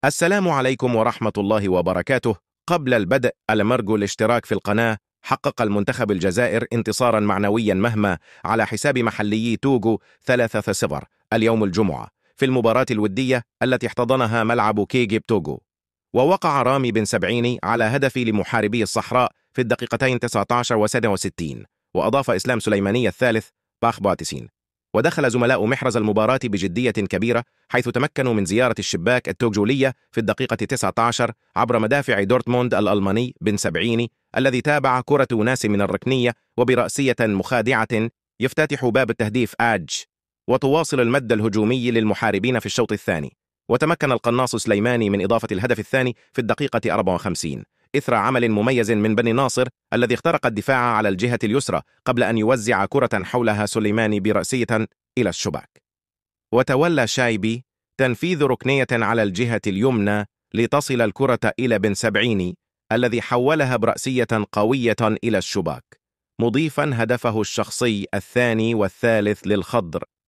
السلام عليكم ورحمة الله وبركاته. قبل البدء أرجو الاشتراك في القناة. حقق المنتخب الجزائر انتصارا معنويا مهما على حساب محلي توغو 3-0 اليوم الجمعة في المباراة الودية التي احتضنها ملعب كيجي بتوغو. ووقع رامي بن سبعيني على هدف لمحاربي الصحراء في الدقيقتين 19 و67، وأضاف إسلام سليماني الثالث باخ 94. ودخل زملاء محرز المباراة بجدية كبيرة، حيث تمكنوا من زيارة الشباك التوغولية في الدقيقة 19 عبر مدافع دورتموند الألماني بن سبعيني، الذي تابع كرة ناس من الركنية وبرأسية مخادعة يفتتح باب التهديف وتواصل المد الهجومي للمحاربين في الشوط الثاني. وتمكن القناص سليماني من إضافة الهدف الثاني في الدقيقة 54 إثر عمل مميز من بني ناصر الذي اخترق الدفاع على الجهة اليسرى قبل أن يوزع كرة حولها سليماني برأسية إلى الشباك. وتولى شايبي تنفيذ ركنية على الجهة اليمنى لتصل الكرة إلى بن سبعيني الذي حولها برأسية قوية إلى الشباك، مضيفا هدفه الشخصي الثاني والثالث للخضر